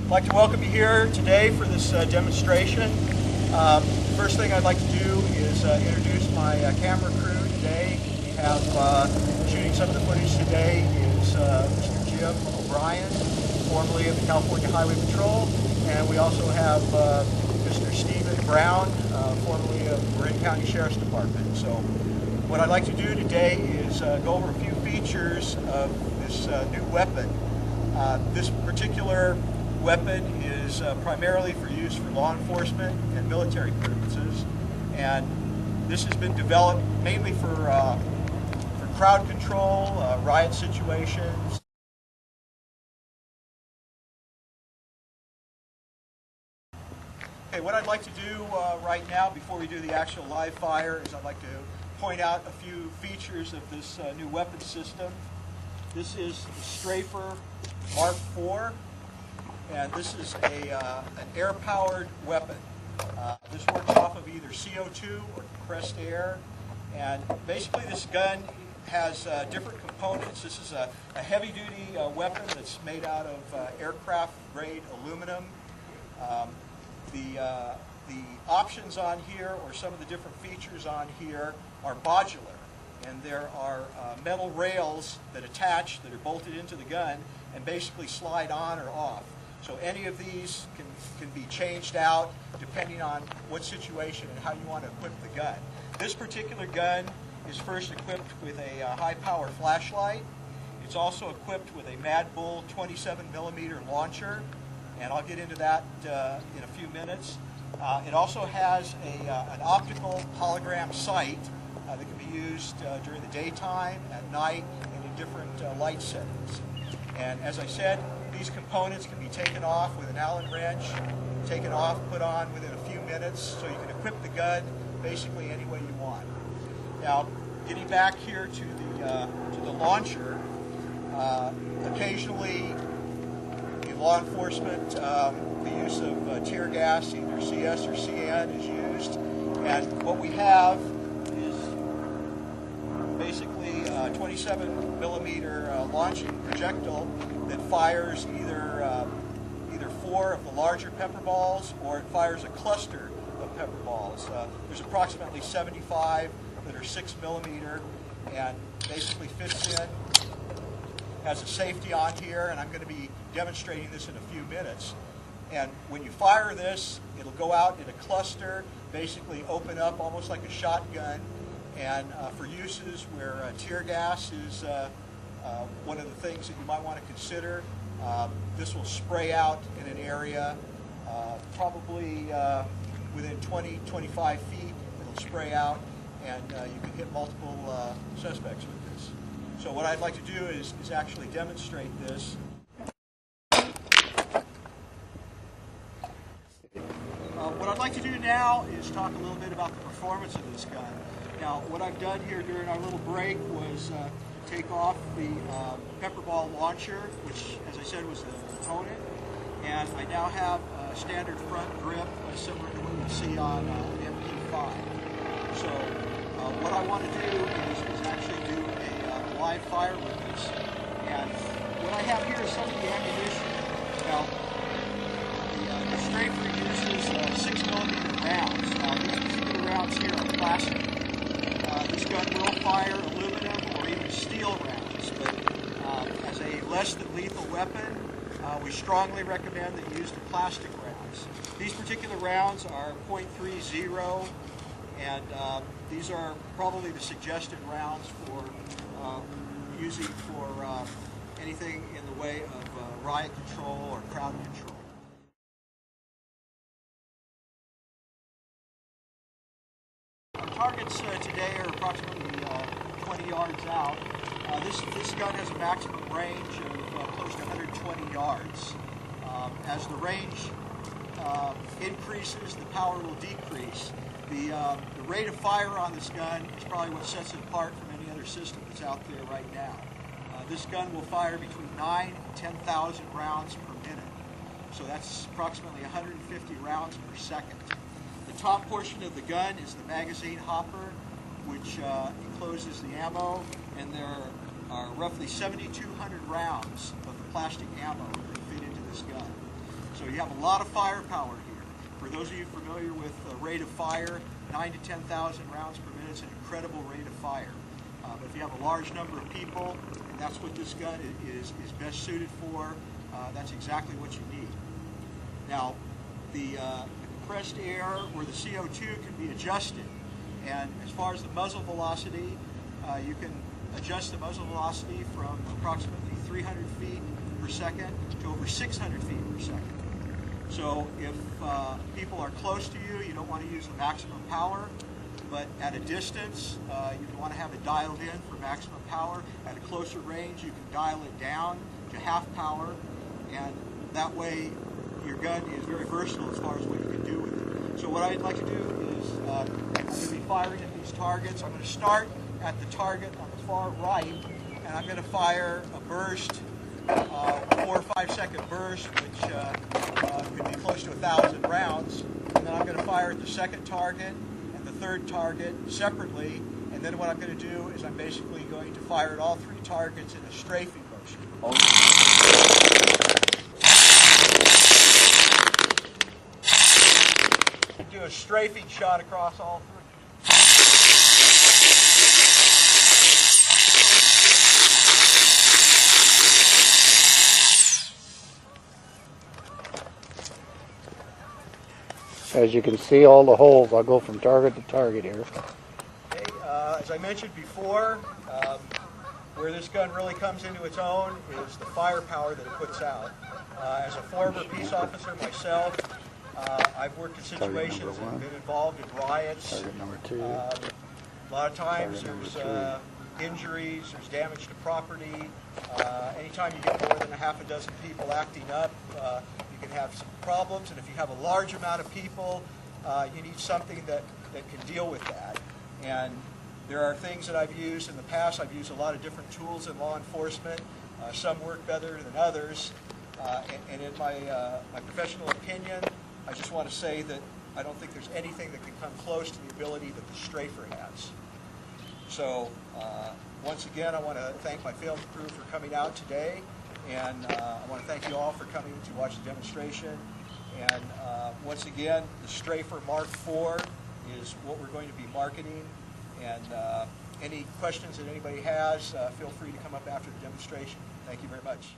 I'd like to welcome you here today for this demonstration. First thing I'd like to do is introduce my camera crew today. We have shooting some of the footage today is Mr. Jim O'Brien, formerly of the California Highway Patrol, and we also have Mr. Stephen Brown, formerly of the Marin County Sheriff's Department. So what I'd like to do today is go over a few features of this new weapon. This particular weapon is primarily for use for law enforcement and military purposes, and this has been developed mainly for crowd control, riot situations. Okay, what I'd like to do right now, before we do the actual live fire, is I'd like to point out a few features of this new weapon system. This is the Strafer Mark IV. And this is an air-powered weapon. This works off of either CO2 or compressed air. And basically this gun has different components. This is a heavy-duty weapon that's made out of aircraft-grade aluminum. The options on here, or some of the different features on here, are modular. And there are metal rails that attach, that are bolted into the gun, and basically slide on or off. So any of these can be changed out depending on what situation and how you want to equip the gun. This particular gun is first equipped with a high-power flashlight. It's also equipped with a Mad Bull 27mm launcher, and I'll get into that in a few minutes. It also has an optical hologram sight that can be used during the daytime, at night, and in different light settings. And as I said, these components can be taken off with an Allen wrench, taken off, put on within a few minutes, so you can equip the gun basically any way you want. Now, getting back here to the launcher, occasionally in law enforcement, the use of tear gas, either CS or CN, is used. And what we have is basically a 27mm launching projectile that fires either 4 of the larger pepper balls, or it fires a cluster of pepper balls. There's approximately 75 that are 6mm, and basically fits in. Has a safety on here, and I'm going to be demonstrating this in a few minutes. And when you fire this, it'll go out in a cluster, basically open up almost like a shotgun. And for uses where tear gas is one of the things that you might want to consider, this will spray out in an area probably within 20-25 feet. It'll spray out, and you can hit multiple suspects with this. So what I'd like to do is actually demonstrate this. What I'd like to do now is talk a little bit about the performance of this gun. Now, what I've done here during our little break was take off the pepper ball launcher, which, as I said, was the component, and I now have a standard front grip similar to what you see on an MP5. So what I want to do is actually do a live fire with this. And what I have here is some of the ammunition. Now, the Strafer uses 6mm rounds. Now, these particular rounds here are plastic. This gun will fire aluminum or even steel rounds, but as a less than lethal weapon, we strongly recommend that you use the plastic rounds. These particular rounds are .30, and these are probably the suggested rounds for using for anything in the way of riot control or crowd control. Our targets today are approximately 20 yards out. This gun has a maximum range of close to 120 yards. As the range increases, the power will decrease. The rate of fire on this gun is probably what sets it apart from any other system that's out there right now. This gun will fire between 9,000 and 10,000 rounds per minute. So that's approximately 150 rounds per second. The top portion of the gun is the magazine hopper, which encloses the ammo, and there are roughly 7,200 rounds of the plastic ammo that fit into this gun. So you have a lot of firepower here. For those of you familiar with the rate of fire, 9,000 to 10,000 rounds per minute is an incredible rate of fire. But if you have a large number of people, and that's what this gun is best suited for, that's exactly what you need. Now, the compressed air or the CO2 can be adjusted. And as far as the muzzle velocity, you can adjust the muzzle velocity from approximately 300 feet per second to over 600 feet per second. So if people are close to you, you don't want to use the maximum power, but at a distance, you want to have it dialed in for maximum power. At a closer range, you can dial it down to half power, and that way your gun is very versatile as far as what you can do with it. So what I'd like to do is I'm going to be firing at these targets. I'm going to start at the target on the far right, and I'm going to fire a burst, a 4 or 5 second burst, which could be close to 1,000 rounds. And then I'm going to fire at the second target and the third target separately. And then what I'm going to do is I'm basically going to fire at all 3 targets in a strafing motion. Do a strafing shot across all 3. As you can see, all the holes, I'll go from target to target here. Okay, as I mentioned before, where this gun really comes into its own is the firepower that it puts out. As a former peace officer myself, I've worked in situations and been involved in riots. Target number 2. A lot of times there's injuries, there's damage to property. Anytime you get more than a half a dozen people acting up, you can have some problems. And if you have a large amount of people, you need something that can deal with that. And there are things that I've used in the past. I've used a lot of different tools in law enforcement. Some work better than others. And in my professional opinion, I just want to say that I don't think there's anything that can come close to the ability that the Strafer has. So once again, I want to thank my film crew for coming out today, and I want to thank you all for coming to watch the demonstration. And once again, the Strafer Mark IV is what we're going to be marketing. And any questions that anybody has, feel free to come up after the demonstration. Thank you very much.